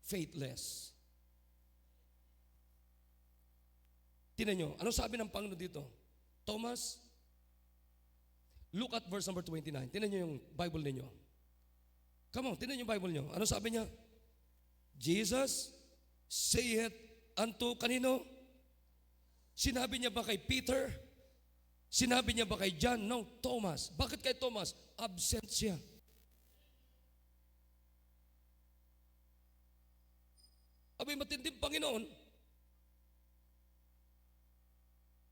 Faithless. Tingnan nyo, ano sabi ng Panginoon dito? Thomas, look at verse number 29. Tingnan nyo yung Bible ninyo. Come on, tingnan nyo yung Bible nyo. Ano sabi niya? Jesus saith unto kanino? Sinabi niya ba kay Peter? Sinabi niya ba kay John? No, Thomas. Bakit kay Thomas? Absent siya. Abay, matinding Panginoon.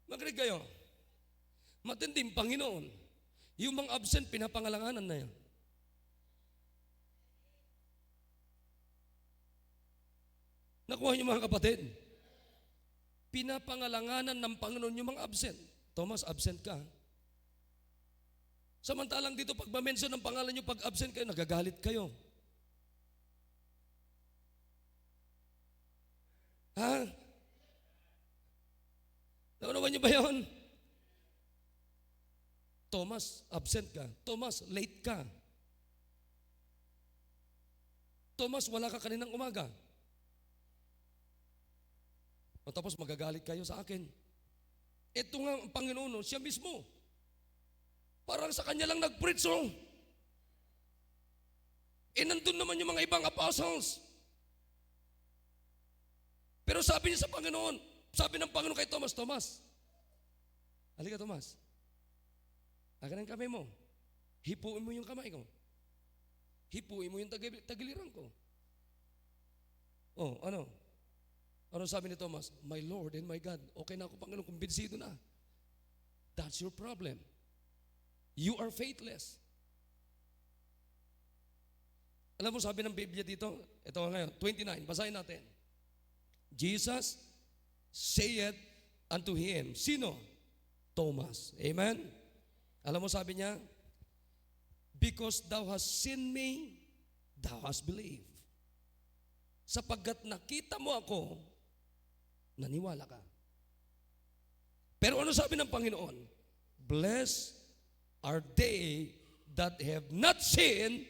Makinig kayo. Matinding Panginoon. Yung mga absent, pinapangalanganan na yan. Nakuha niyo mga kapatid? Pinapangalanganan ng Panginoon yung mga absent. Thomas, absent ka. Samantalang dito, pag ma-mention ng pangalan nyo, pag absent kayo, nagagalit kayo. Ha? Naunawan nyo ba yun? Thomas, absent ka. Thomas, late ka. Thomas, wala ka kaninang umaga. O tapos magagalit kayo sa akin. Ito nga ang Panginoon, siya mismo. Parang sa kanya lang nag-preach, oh. Nandun naman yung mga ibang apostles. Pero sabi niya sa Panginoon, sabi ng Panginoon kay Thomas, Thomas, halika Thomas, akin ang kamay mo. Hipuin mo yung kamay ko. Hipuin mo yung tagiliran ko. Oh, ano? Ano sabi ni Thomas? My Lord and my God. Okay na ako, Panginoon, kumbinsido na. That's your problem. You are faithless. Alam mo, sabi ng Biblia dito, ito ngayon, 29, basahin natin. Jesus said unto him, sino? Thomas. Amen? Alam mo, sabi niya, because thou hast seen me, thou hast believed. Sapagkat nakita mo ako, naniwala ka. Pero ano sabi ng Panginoon? Blessed are they that have not seen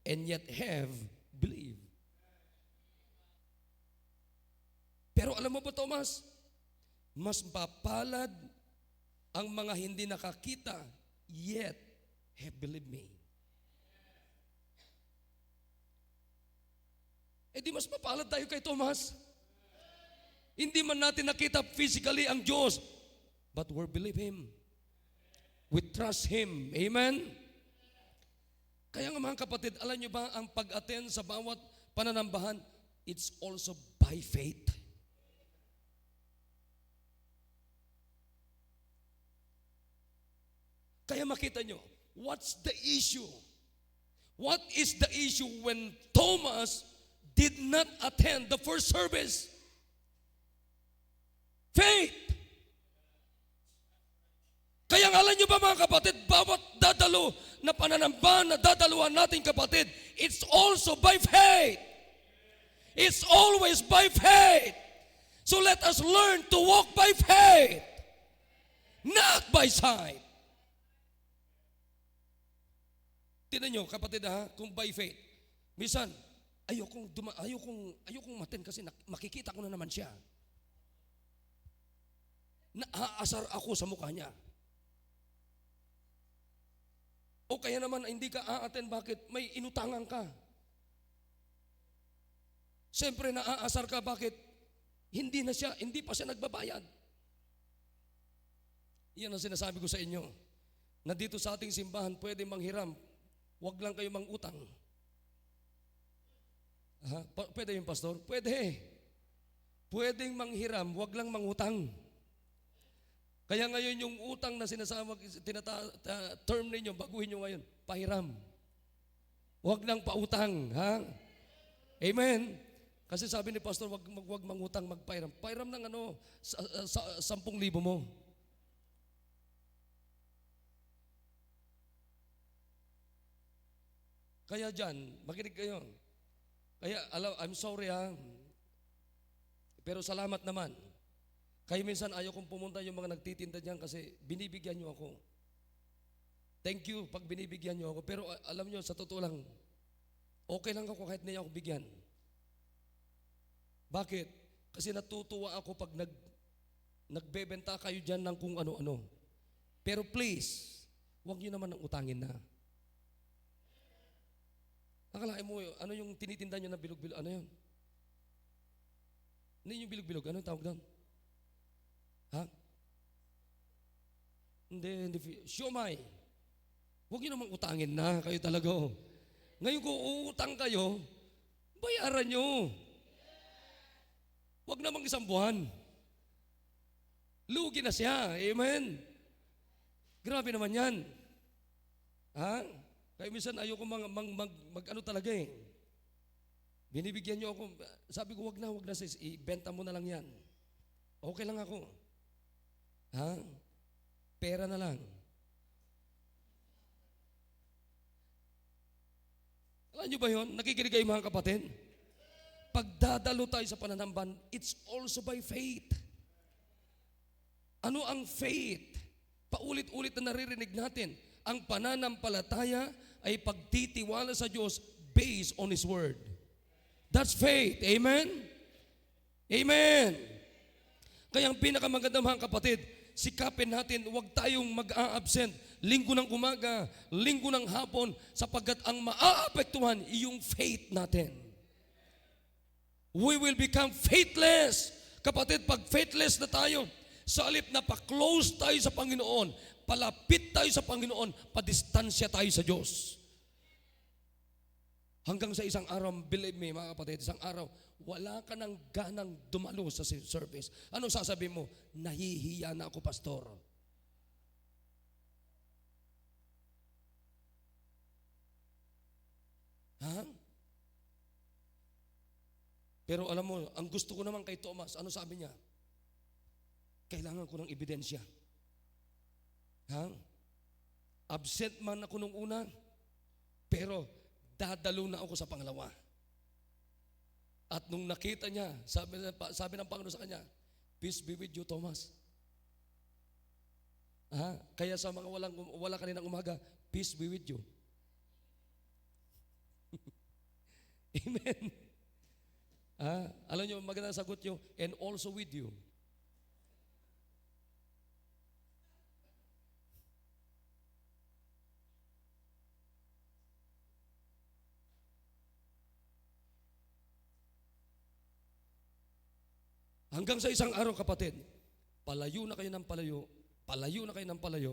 and yet have believed. Pero alam mo ba, Thomas? Mas mapalad ang mga hindi nakakita yet have believed me. Di mas mapalad tayo kay Thomas. Hindi man natin nakita physically ang Diyos, but we believe Him. We trust Him. Amen? Kaya nga mga kapatid, alam nyo ba ang pag-attend sa bawat pananambahan, it's also by faith. Kaya makita nyo, what's the issue? What is the issue when Thomas did not attend the first service? Faith. Kaya alam nyo ba mga kapatid, bawat dadalo na pananamba na dadaluhan natin kapatid, it's also by faith. It's always by faith. So let us learn to walk by faith, not by sight. Tingnan nyo kapatid kung by faith, minsan, ayokong maten kasi makikita ko na naman siya. Naaasar ako sa mukha niya. O kaya naman hindi ka a-attend, bakit? May inutangan ka. Siyempre naaasar ka, bakit? Hindi pa siya nagbabayad. Iyan ang sinasabi ko sa inyo. Na dito sa ating simbahan, pwede manghiram. Huwag lang kayo mangutang. Pwede yung pastor? Pwede. Pwedeng manghiram, huwag lang mangutang. Kaya ngayon yung utang na sinasama, term ninyo, baguhin nyo ngayon, pahiram. Huwag nang pautang. Amen? Kasi sabi ni pastor, huwag mangutang, magpahiram. Pahiram ng 10,000 mo. Kaya dyan, makinig kayo. Kaya, I'm sorry pero salamat naman. Kaya minsan ayaw kong pumunta yung mga nagtitinda dyan kasi binibigyan nyo ako. Thank you pag binibigyan nyo ako. Pero alam nyo, sa totoo lang, okay lang ako kahit niya ako bigyan. Bakit? Kasi natutuwa ako pag nagbebenta kayo dyan ng kung ano-ano. Pero please, huwag nyo naman ang utangin na. Akalain mo, ano yung tinitinda nyo na bilog-bilog? Ano yun? Ano yung bilog-bilog? Ano yung tawag doon? Hindi. Siomay. Huwag nyo namang utangin na. Kayo talaga. Ngayon kung uutang kayo, bayaran nyo. Huwag namang 1 buwan. Lugi na siya. Amen? Grabe naman yan. Kaya minsan ayoko mag-ano talaga eh. Binibigyan nyo ako. Sabi ko, wag na sis. Ibenta mo na lang yan. Okay lang ako. Pera na lang. Alam nyo ba yun? Nakikinig kayo mga kapatid? Pagdadalo tayo sa pananamban, it's also by faith. Ano ang faith? Paulit-ulit na naririnig natin. Ang pananampalataya ay pagtitiwala sa Diyos based on His Word. That's faith. Amen? Amen. Kaya ang pinakamaganda mga kapatid, sikapin natin, huwag tayong mag-a-absent. Linggo ng umaga, linggo ng hapon, sapagkat ang maaapektuhan, iyong faith natin. We will become faithless. Kapatid, pag faithless na tayo, sa halip na pa-close tayo sa Panginoon, palapit tayo sa Panginoon, padistansya tayo sa Diyos. Hanggang sa isang araw, believe me mga kapatid, isang araw, wala ka ng ganang dumalo sa service. Ano sasabihin mo? Nahihiya na ako, pastor. Ha? Pero alam mo, ang gusto ko naman kay Thomas, ano sabi niya? Kailangan ko ng ebidensya. Ha? Absent man ako nung una, pero dadalo na ako sa pangalawa. At nung nakita niya, sabi ng Panginoon sa kanya, peace be with you, Thomas. Kaya sa mga wala kaninang umaga, peace be with you. Amen. Alam niyo, magandang sagot niyo, and also with you. Hanggang sa isang araw, kapatid, palayo na kayo ng palayo, palayo na kayo ng palayo,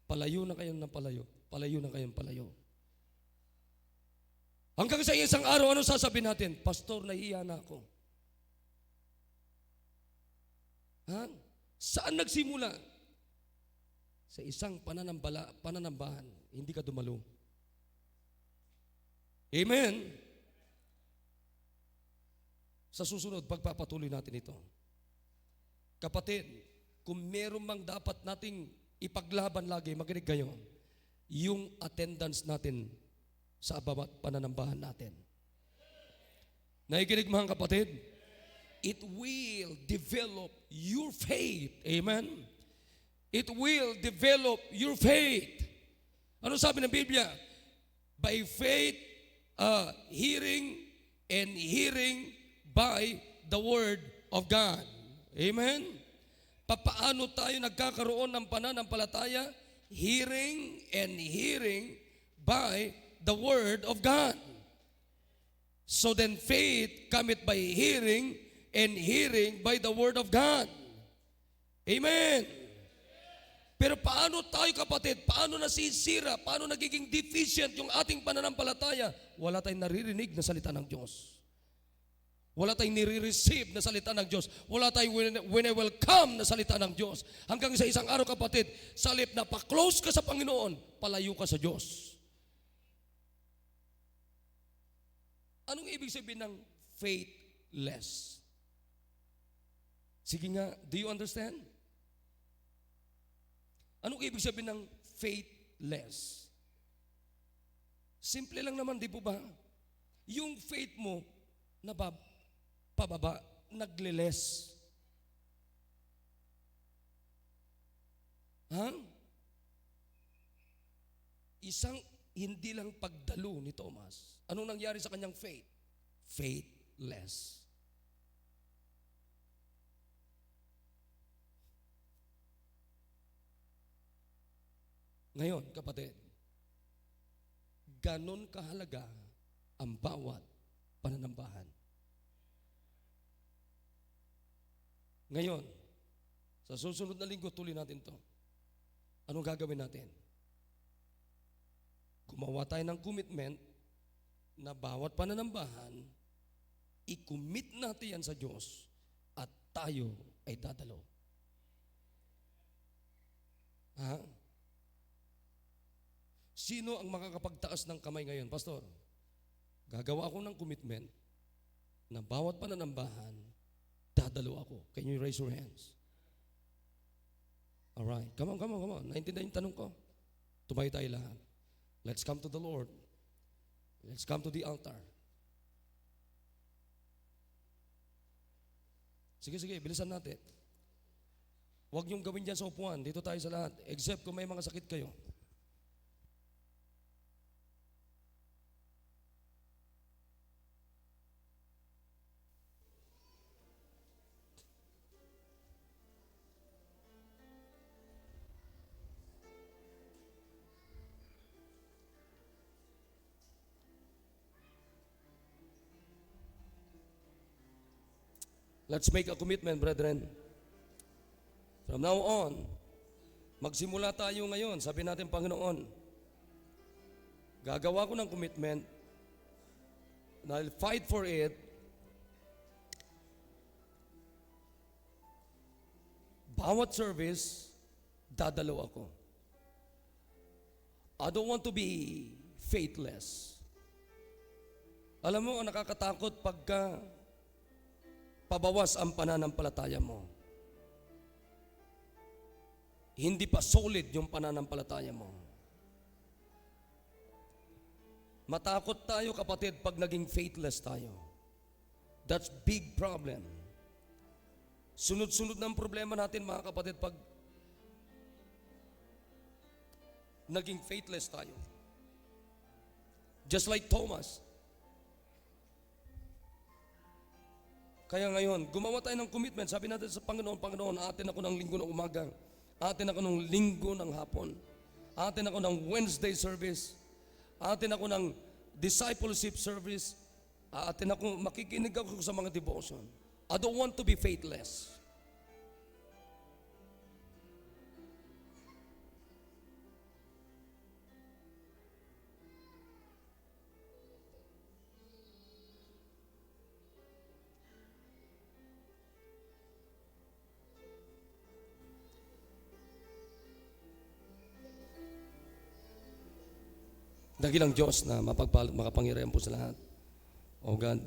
palayo na kayo ng palayo, palayo na kayo ng palayo. Hanggang sa isang araw, ano sasabihin natin? Pastor, nahihiya na ako. Saan nagsimula? Sa isang pananambahan, hindi ka dumalo. Amen. Sa susunod, pagpapatuloy natin ito. Kapatid, kung meron mang dapat nating ipaglaban lagi, makinig kayo, yung attendance natin sa bawat pananambahan natin. Nakikinig mga kapatid? It will develop your faith. Amen? It will develop your faith. Ano sabi ng Biblia? By faith, hearing, and hearing by the Word of God. Amen? Papaano tayo nagkakaroon ng pananampalataya? Hearing and hearing by the Word of God. So then faith cometh by hearing, and hearing by the Word of God. Amen. Pero paano tayo, kapatid? Paano nasisira? Paano nagiging deficient yung ating pananampalataya? Wala tayong naririnig na salita ng Diyos. Wala tayong nire-receive na salita ng Diyos. Wala tayong welcome na salita ng Diyos. Hanggang sa isang araw, kapatid, sa halip na pa-close ka sa Panginoon, palayo ka sa Diyos. Anong ibig sabihin ng faithless? Sige nga, do you understand? Anong ibig sabihin ng faithless? Simple lang naman, di po ba? Yung faith mo, pababa, nagle-less. Isang hindi lang pagdalo ni Thomas. Anong nangyari sa kanyang faith? Faithless. Ngayon, kapatid, ganon kahalaga ang bawat pananambahan. Ngayon, sa susunod na linggo, tuloy natin to. Anong gagawin natin? Gumawa tayo ng commitment na bawat pananambahan, i-commit natin yan sa Diyos at tayo ay dadalo. Sino ang makakapagtaas ng kamay ngayon? Pastor, gagawa ako ng commitment na bawat pananambahan, dadalo ako. Can you raise your hands? Alright. Come on. Naintindihan yung tanong ko? Tumayo tayo lahat. Let's come to the Lord. Let's come to the altar. Sige, bilisan natin. Huwag niyong gawin dyan sa upuan. Dito tayo sa lahat. Except kung may mga sakit kayo. Let's make a commitment, brethren. From now on, magsimula tayo ngayon. Sabi natin, Panginoon, gagawa ko ng commitment and I'll fight for it. Bawat service, dadalaw ako. I don't want to be faithless. Alam mo, ang nakakatakot pagka pabawas ang pananampalataya mo. Hindi pa solid yung pananampalataya mo. Matakot tayo, kapatid, pag naging faithless tayo. That's big problem. Sunod-sunod ng problema natin, mga kapatid, pag naging faithless tayo. Just like Thomas. Kaya ngayon, gumawa tayo ng commitment. Sabi natin sa Panginoon, Panginoon, atin ako ng linggo ng umaga. Atin ako ng linggo ng hapon. Atin ako ng Wednesday service. Atin ako ng discipleship service. Atin ako, makikinig ako sa mga devotion. I don't want to be faithless. Dakilang Diyos na makapangyarihan po sa lahat. O God,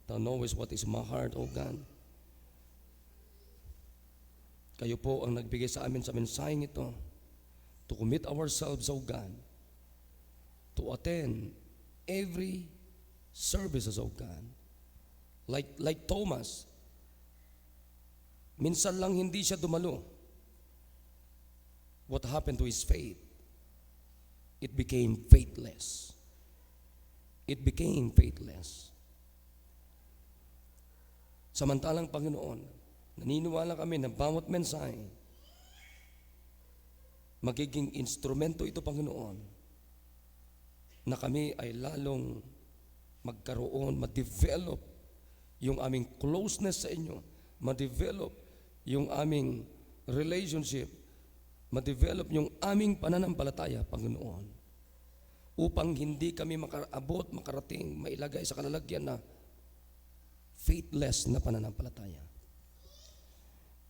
Thou knowest what is my heart, O God. Kayo po ang nagbigay sa amin sa mensaheng ito to commit ourselves, O God, to attend every services, O God. Like Thomas, minsan lang hindi siya dumalo. What happened to his faith? It became faithless. It became faithless. Samantalang, Panginoon, naniniwala kami na bawat mensahe, magiging instrumento ito, Panginoon, na kami ay lalong magkaroon, ma-develop yung aming closeness sa inyo, ma-develop yung aming relationship, ma-develop yung aming pananampalataya, Panginoon, upang hindi kami makaabot, makarating, mailagay sa kalalagyan na faithless na pananampalataya.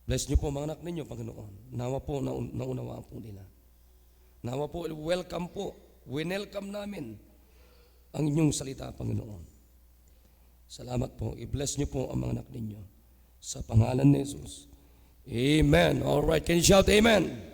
Bless niyo po mga anak ninyo, Panginoon. Nawa po naunawaan po nila. Nawa po, welcome po. Winelcome namin ang inyong salita, Panginoon. Salamat po. I-bless niyo po ang mga anak ninyo. Sa pangalan ni Jesus. Amen. All right. Can you shout amen?